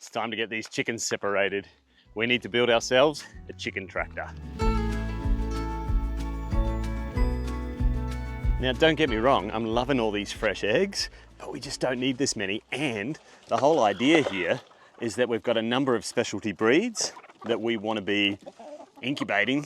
It's time to get these chickens separated. We need to build ourselves a chicken tractor. Now, don't get me wrong, I'm loving all these fresh eggs, but we just don't need this many. And the whole idea here is that we've got a number of specialty breeds that we want to be incubating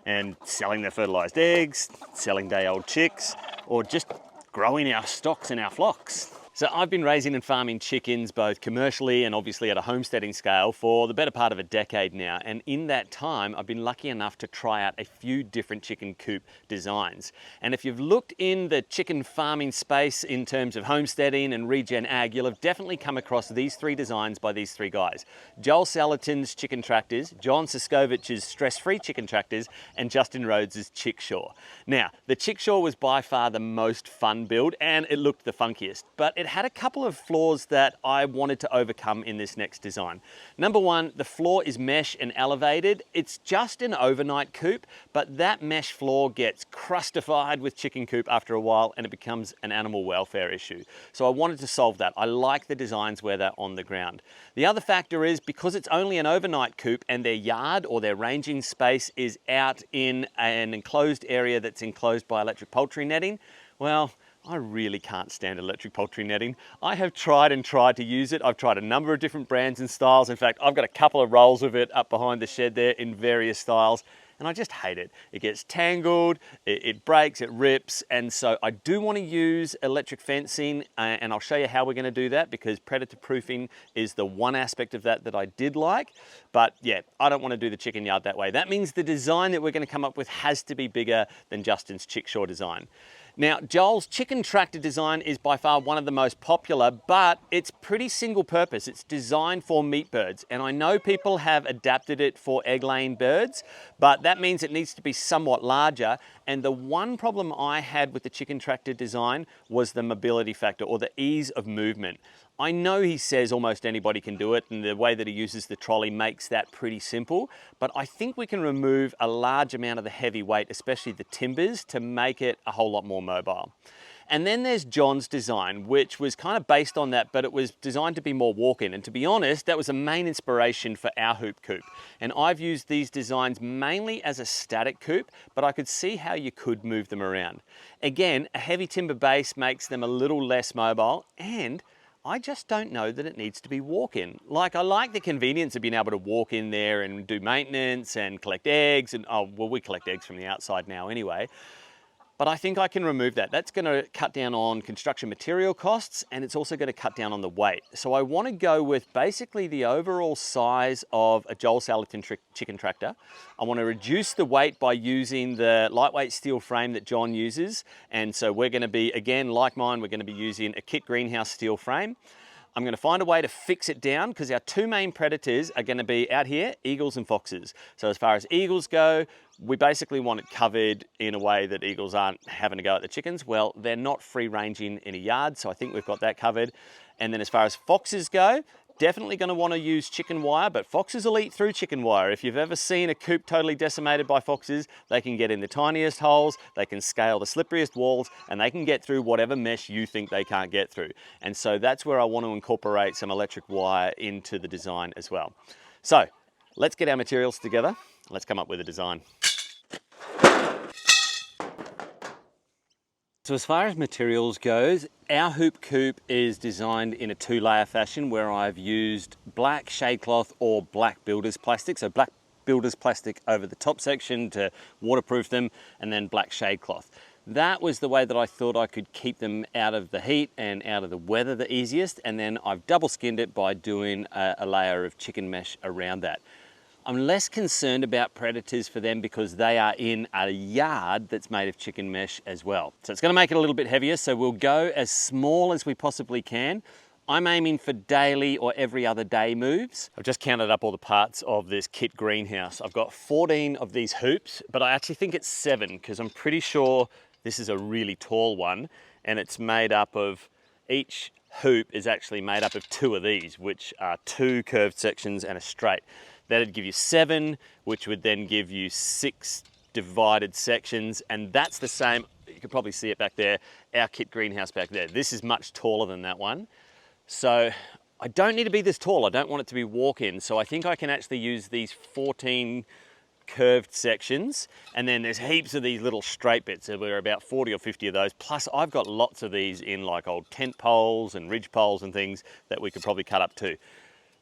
and selling their fertilized eggs, selling day-old chicks, or just growing our stocks and our flocks. So I've been raising and farming chickens both commercially and obviously at a homesteading scale for the better part of a decade now. And in that time, I've been lucky enough to try out a few different chicken coop designs. And if you've looked in the chicken farming space in terms of homesteading and regen ag, you'll have definitely come across these three designs by these three guys. Joel Salatin's Chicken Tractors, John Siskovich's Stress-Free Chicken Tractors, and Justin Rhodes's Chickshaw. Now, the Chickshaw was by far the most fun build and it looked the funkiest, but it had a couple of flaws that I wanted to overcome in this next design. Number one, the floor is mesh and elevated. It's just an overnight coop, but that mesh floor gets crustified with chicken coop after a while and it becomes an animal welfare issue. So I wanted to solve that. I like the designs where they're on the ground. The other factor is because it's only an overnight coop and their yard or their ranging space is out in an enclosed area that's enclosed by electric poultry netting, well, I really can't stand electric poultry netting. I have tried to use it. I've tried a number of different brands and styles. In fact, I've got a couple of rolls of it up behind the shed there in various styles, and I just hate it. It gets tangled, it breaks, it rips, and so I do want to use electric fencing, and I'll show you how we're going to do that because predator proofing is the one aspect of that that I did like. But yeah, I don't want to do the chicken yard that way. That means the design that we're going to come up with has to be bigger than Justin's Chickshaw design. Now, Joel's chicken tractor design is by far one of the most popular, but it's pretty single purpose. It's designed for meat birds, and I know people have adapted it for egg-laying birds, but that means it needs to be somewhat larger. And the one problem I had with the chicken tractor design was the mobility factor or the ease of movement. I know he says almost anybody can do it, and the way that he uses the trolley makes that pretty simple, but I think we can remove a large amount of the heavy weight, especially the timbers, to make it a whole lot more mobile. And then there's John's design, which was kind of based on that, but it was designed to be more walk-in. And to be honest, that was a main inspiration for our hoop coop. And I've used these designs mainly as a static coop, but I could see how you could move them around. Again, a heavy timber base makes them a little less mobile, and I just don't know that it needs to be walk-in. Like, I like the convenience of being able to walk in there and do maintenance and collect eggs, and oh, well, we collect eggs from the outside now anyway. But I think I can remove that. That's going to cut down on construction material costs, and it's also going to cut down on the weight. So I want to go with basically the overall size of a Joel Salatin chicken tractor. I want to reduce the weight by using the lightweight steel frame that John uses. And so we're going to be, again, like mine, we're going to be using a kit greenhouse steel frame. I'm going to find a way to fix it down because our two main predators are going to be out here, eagles and foxes. So as far as eagles go, we basically want it covered in a way that eagles aren't having to go at the chickens. Well, they're not free ranging in a yard, so I think we've got that covered. And then as far as foxes go, definitely going to want to use chicken wire, but foxes will eat through chicken wire. If you've ever seen a coop totally decimated by foxes, they can get in the tiniest holes, they can scale the slipperiest walls, and they can get through whatever mesh you think they can't get through. And so that's where I want to incorporate some electric wire into the design as well. So let's get our materials together. Let's come up with a design. So as far as materials goes, our hoop coop is designed in a two-layer fashion where I've used black shade cloth or black builder's plastic. So black builder's plastic over the top section to waterproof them, and then black shade cloth. That was the way that I thought I could keep them out of the heat and out of the weather the easiest. And then I've double skinned it by doing a layer of chicken mesh around that. I'm less concerned about predators for them because they are in a yard that's made of chicken mesh as well. So it's going to make it a little bit heavier, so we'll go as small as we possibly can. I'm aiming for daily or every other day moves. I've just counted up all the parts of this kit greenhouse. I've got 14 of these hoops, but I actually think it's 7 because I'm pretty sure this is a really tall one, and it's made up of, each hoop is actually made up of 2 of these, which are 2 curved sections and a straight. That'd give you 7, which would then give you 6 divided sections, and that's the same, you can probably see it back there, our kit greenhouse back there. This is much taller than that one. So I don't need to be this tall. I don't want it to be walk-in. So I think I can actually use these 14 curved sections, and then there's heaps of these little straight bits. There were about 40 or 50 of those. Plus I've got lots of these in like old tent poles and ridge poles and things that we could probably cut up too.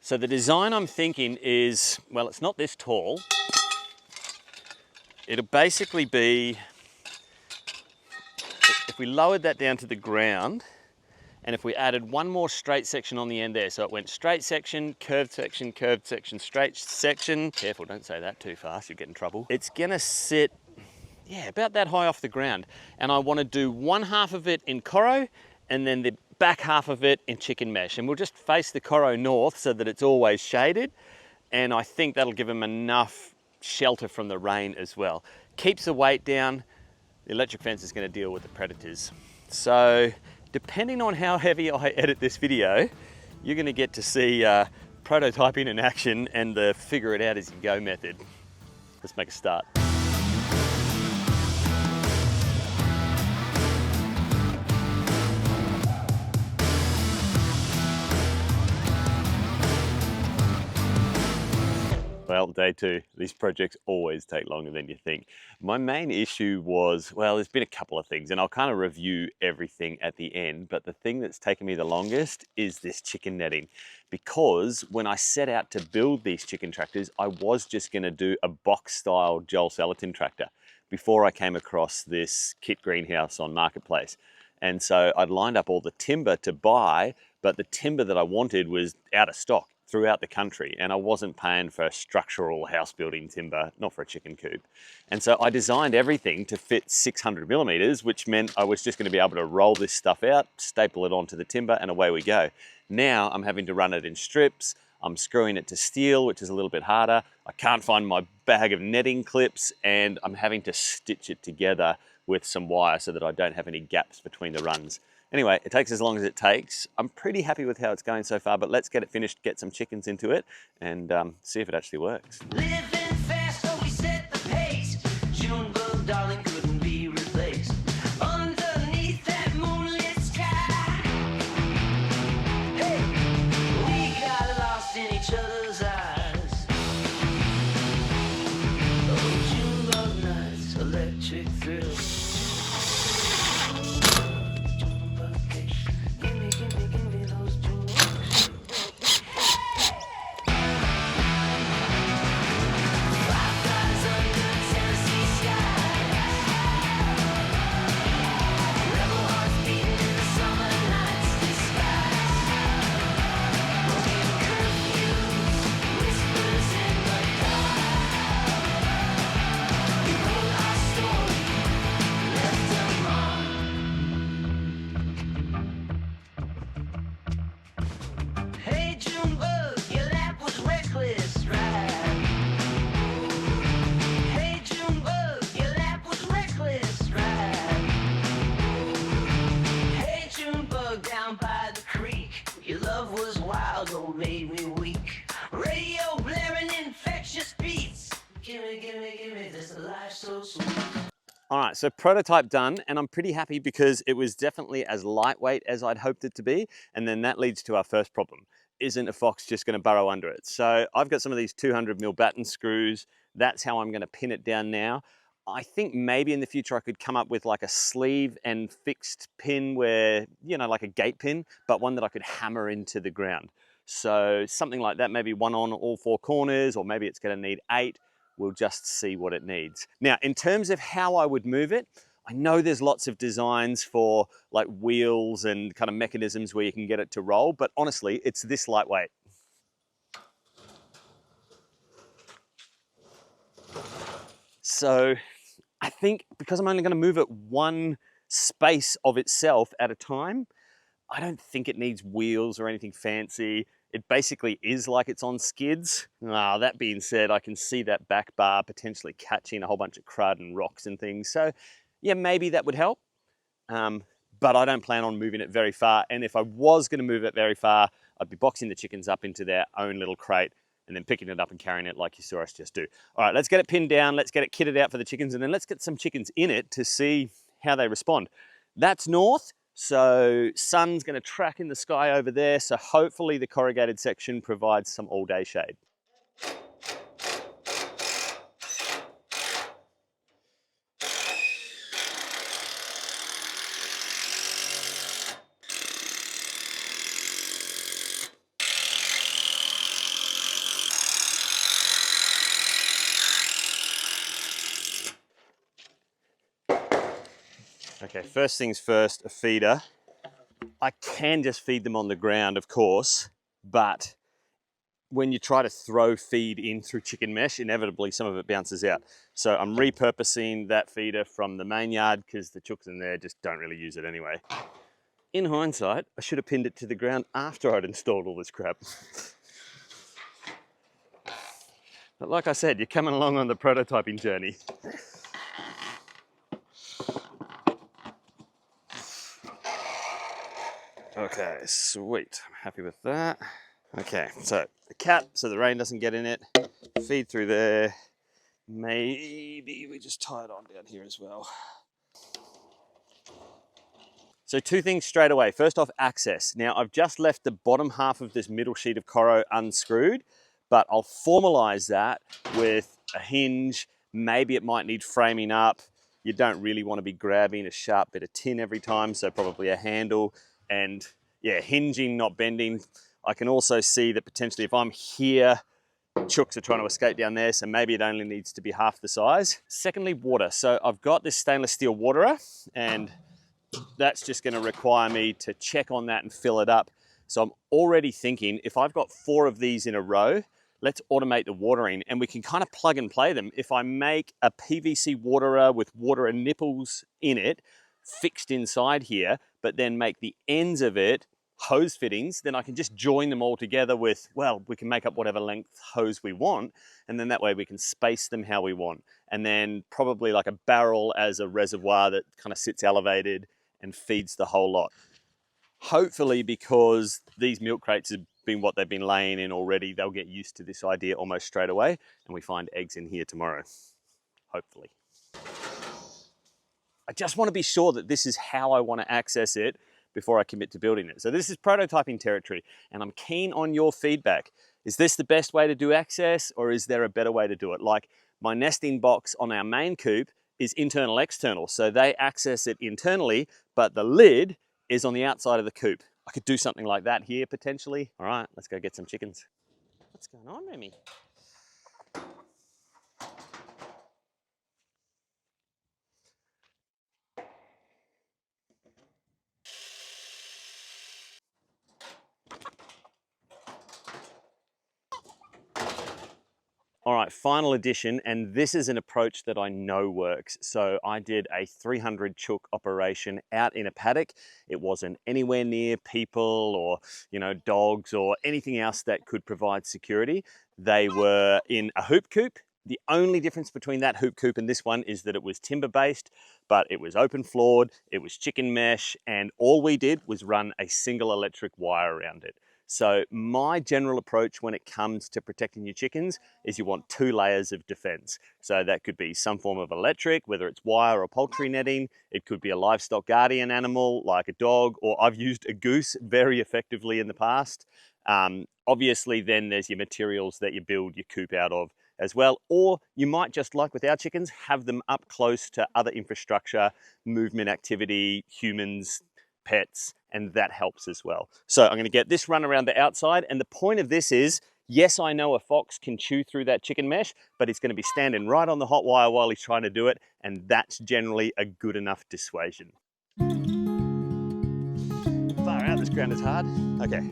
So the design I'm thinking is, well, it's not this tall. It'll basically be, if we lowered that down to the ground, and if we added one more straight section on the end there, so it went straight section, curved section, straight section. Careful, don't say that too fast, you'll get in trouble. It's gonna sit, yeah, about that high off the ground. And I wanna do one half of it in corro, and then the back half of it in chicken mesh. And we'll just face the corro north so that it's always shaded. And I think that'll give them enough shelter from the rain as well. Keeps the weight down. The electric fence is gonna deal with the predators. So, depending on how heavy I edit this video, you're gonna get to see prototyping in action and the figure it out as you go method. Let's make a start. Well, day two, these projects always take longer than you think. My main issue was, well, there's been a couple of things, and I'll kind of review everything at the end, but the thing that's taken me the longest is this chicken netting. Because when I set out to build these chicken tractors, I was just gonna do a box-style Joel Salatin tractor before I came across this kit greenhouse on Marketplace. And so I'd lined up all the timber to buy, but the timber that I wanted was out of stock throughout the country, and I wasn't paying for structural house building timber, not for a chicken coop. And so I designed everything to fit 600 millimeters, which meant I was just going to be able to roll this stuff out, staple it onto the timber, and away we go. Now I'm having to run it in strips. I'm screwing it to steel, which is a little bit harder. I can't find my bag of netting clips, and I'm having to stitch it together with some wire so that I don't have any gaps between the runs. Anyway, it takes as long as it takes. I'm pretty happy with how it's going so far, but let's get it finished, get some chickens into it, and see if it actually works. Living fast, so we set the pace. Junebug, darling, couldn't be replaced. Underneath that moonlit sky, hey, we got lost in each other's eyes. Oh, Junebug nights, electric thrills. Made me weak. Radio blaring infectious beats. Gimme this life so sweet. All right, so prototype done, and I'm pretty happy because it was definitely as lightweight as I'd hoped it to be. And then that leads to our first problem. Isn't a fox just gonna burrow under it? So I've got some of these 200 mil batten screws. That's how I'm gonna pin it down now. I think maybe in the future I could come up with like a sleeve and fixed pin where, you know, like a gate pin, but one that I could hammer into the ground. So something like that, maybe one on all four corners, or maybe it's gonna need 8. We'll just see what it needs. Now, in terms of how I would move it, I know there's lots of designs for like wheels and kind of mechanisms where you can get it to roll, but honestly, it's this lightweight. So I think because I'm only gonna move it one space of itself at a time, I don't think it needs wheels or anything fancy. It basically is like it's on skids. That being said, I can see that back bar potentially catching a whole bunch of crud and rocks and things. So yeah, maybe that would help. But I don't plan on moving it very far. And if I was gonna move it very far, I'd be boxing the chickens up into their own little crate and then picking it up and carrying it like you saw us just do. All right, let's get it pinned down. Let's get it kitted out for the chickens, and then let's get some chickens in it to see how they respond. That's north. So sun's going to track in the sky over there. So hopefully the corrugated section provides some all day shade. Okay, first things first, a feeder. I can just feed them on the ground, of course, but when you try to throw feed in through chicken mesh, inevitably some of it bounces out. So I'm repurposing that feeder from the main yard because the chooks in there just don't really use it anyway. In hindsight, I should have pinned it to the ground after I'd installed all this crap. But like I said, you're coming along on the prototyping journey. Okay, sweet. I'm happy with that. Okay, so the cap, so the rain doesn't get in it. Feed through there. Maybe we just tie it on down here as well. So two things straight away. First off, access. Now I've just left the bottom half of this middle sheet of corro unscrewed, but I'll formalize that with a hinge. Maybe it might need framing up. You don't really want to be grabbing a sharp bit of tin every time, so probably a handle. And yeah, hinging, not bending. I can also see that potentially if I'm here, chooks are trying to escape down there, so maybe it only needs to be half the size. Secondly, water. So I've got this stainless steel waterer, and that's just going to require me to check on that and fill it up. So I'm already thinking, if I've got 4 of these in a row, let's automate the watering, and we can kind of plug and play them. If I make a PVC waterer with waterer nipples in it, fixed inside here, but then make the ends of it hose fittings, then I can just join them all together with, well, we can make up whatever length hose we want, and then that way we can space them how we want. And then probably like a barrel as a reservoir that kind of sits elevated and feeds the whole lot. Hopefully, because these milk crates have been what they've been laying in already, they'll get used to this idea almost straight away, and we find eggs in here tomorrow, hopefully. I just want to be sure that this is how I want to access it before I commit to building it. So this is prototyping territory, and I'm keen on your feedback. Is this the best way to do access, or is there a better way to do it? Like my nesting box on our main coop is internal external, so they access it internally, but the lid is on the outside of the coop. I could do something like that here potentially. All right, let's go get some chickens. What's going on, Remy? All right, final addition, and this is an approach that I know works. So I did a 300 chook operation out in a paddock. It wasn't anywhere near people or, dogs or anything else that could provide security. They were in a hoop coop. The only difference between that hoop coop and this one is that it was timber based, but it was open floored, it was chicken mesh, and all we did was run a single electric wire around it. So my general approach when it comes to protecting your chickens is you want 2 layers of defense. So that could be some form of electric, whether it's wire or poultry netting. It could be a livestock guardian animal like a dog, or I've used a goose very effectively in the past. Obviously then there's your materials that you build your coop out of as well, or you might just, like with our chickens, have them up close to other infrastructure, movement activity, humans, pets, and that helps as well. So I'm going to get this run around the outside, and the point of this is, yes, I know a fox can chew through that chicken mesh, but he's going to be standing right on the hot wire while he's trying to do it, and that's generally a good enough dissuasion. Far out, this ground is hard. Okay.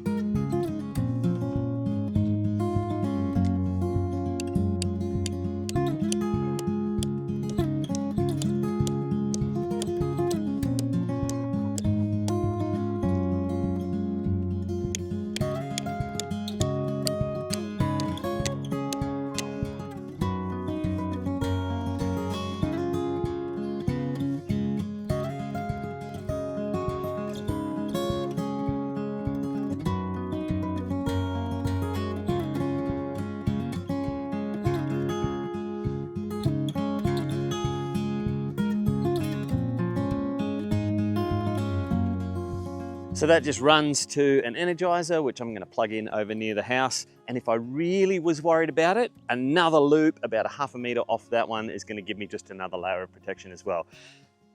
So that just runs to an energizer, which I'm going to plug in over near the house. And if I really was worried about it, another loop about 1/2 meter off that one is going to give me just another layer of protection as well.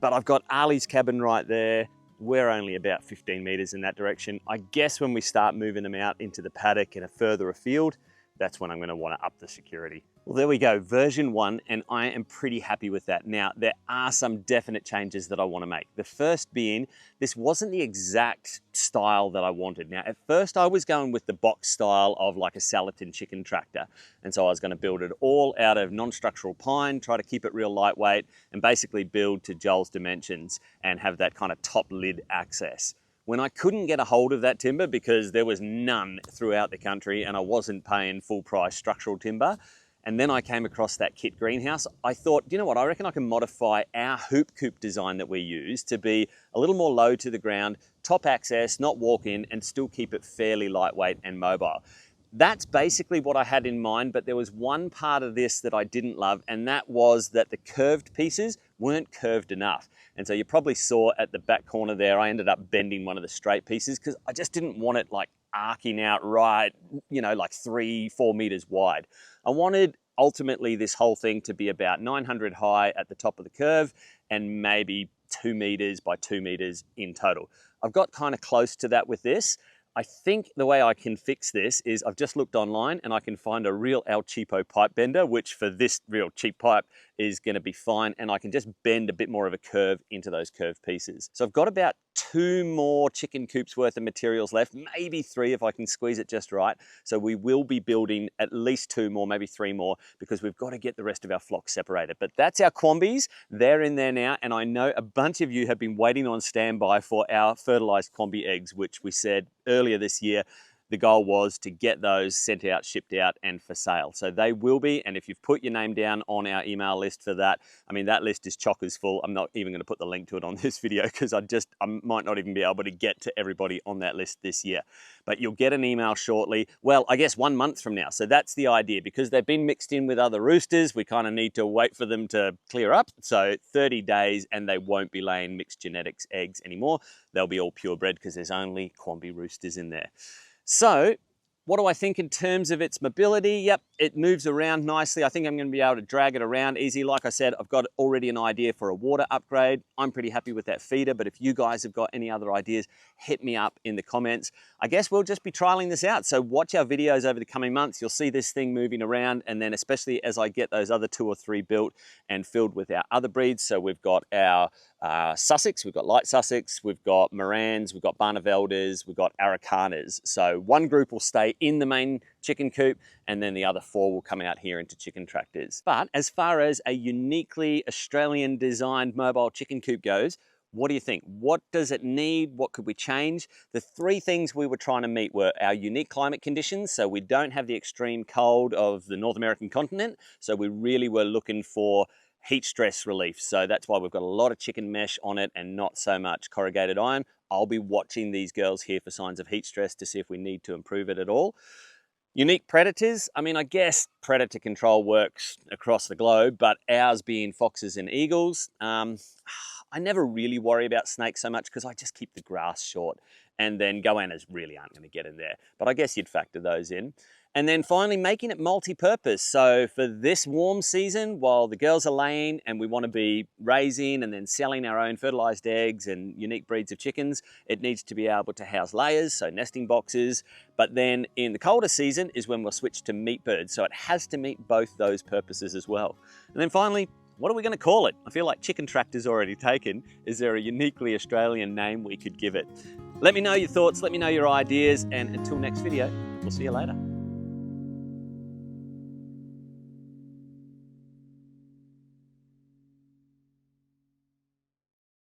But I've got Ali's cabin right there. We're only about 15 meters in that direction. I guess when we start moving them out into the paddock and further afield, that's when I'm going to want to up the security. Well, there we go, version 1, and I am pretty happy with that. Now, there are some definite changes that I want to make. The first being, this wasn't the exact style that I wanted. Now, at first I was going with the box style of like a Salatin chicken tractor. And so I was going to build it all out of non-structural pine, try to keep it real lightweight, and basically build to Joel's dimensions and have that kind of top lid access. When I couldn't get a hold of that timber because there was none throughout the country and I wasn't paying full price structural timber, and then I came across that kit greenhouse, I thought, you know what, I reckon I can modify our hoop coop design that we use to be a little more low to the ground, top access, not walk in, and still keep it fairly lightweight and mobile. That's basically what I had in mind, but there was one part of this that I didn't love, and that was that the curved pieces weren't curved enough. And so you probably saw at the back corner there, I ended up bending one of the straight pieces because I just didn't want it like arcing out right, you know, like 3-4 meters wide. I wanted ultimately this whole thing to be about 900 high at the top of the curve and maybe 2 meters by 2 meters in total. I've got kind of close to that with this. I think the way I can fix this is I've just looked online and I can find a real El Cheapo pipe bender, which for this real cheap pipe is going to be fine. And I can just bend a bit more of a curve into those curved pieces. So I've got about 2 more chicken coops worth of materials left, maybe 3 if I can squeeze it just right. So we will be building at least 2 more, maybe 3 more, because we've got to get the rest of our flock separated. But that's our Quambies. They're in there now. And I know a bunch of you have been waiting on standby for our fertilized Quambi eggs, which we said earlier this year, the goal was to get those sent out, shipped out, and for sale. So they will be, and if you've put your name down on our email list for that, I mean, that list is chockers full. I'm not even going to put the link to it on this video because I might not even be able to get to everybody on that list this year. But you'll get an email shortly. Well, I guess 1 month from now. So that's the idea. Because they've been mixed in with other roosters, we kind of need to wait for them to clear up. So 30 days and they won't be laying mixed genetics eggs anymore. They'll be all purebred because there's only Quambi roosters in there. So what do I think in terms of its mobility? Yep, it moves around nicely. I think I'm going to be able to drag it around easy. Like I said, I've got already an idea for a water upgrade. I'm pretty happy with that feeder, but if you guys have got any other ideas, hit me up in the comments. I guess we'll just be trialing this out. So watch our videos over the coming months. You'll see this thing moving around, and then especially as I get those other 2 or 3 built and filled with our other breeds. So we've got our Sussex, we've got light Sussex, we've got Morans, we've got Barnevelders, we've got Aracanas. So one group will stay in the main chicken coop and then the other 4 will come out here into chicken tractors. But as far as a uniquely Australian designed mobile chicken coop goes, what do you think? What does it need? What could we change? The 3 things we were trying to meet were our unique climate conditions. So we don't have the extreme cold of the North American continent. So we really were looking for heat stress relief. So that's why we've got a lot of chicken mesh on it and not so much corrugated iron. I'll be watching these girls here for signs of heat stress to see if we need to improve it at all. Unique predators, I mean, I guess predator control works across the globe, but ours being foxes and eagles, I never really worry about snakes so much because I just keep the grass short, and then goannas really aren't going to get in there. But I guess you'd factor those in. And then finally, making it multi-purpose. So for this warm season, while the girls are laying and we want to be raising and then selling our own fertilized eggs and unique breeds of chickens, it needs to be able to house layers, so nesting boxes. But then in the colder season is when we'll switch to meat birds. So it has to meet both those purposes as well. And then finally, what are we going to call it? I feel like chicken tractor's already taken. Is there a uniquely Australian name we could give it? Let me know your thoughts, let me know your ideas, and until next video, we'll see you later.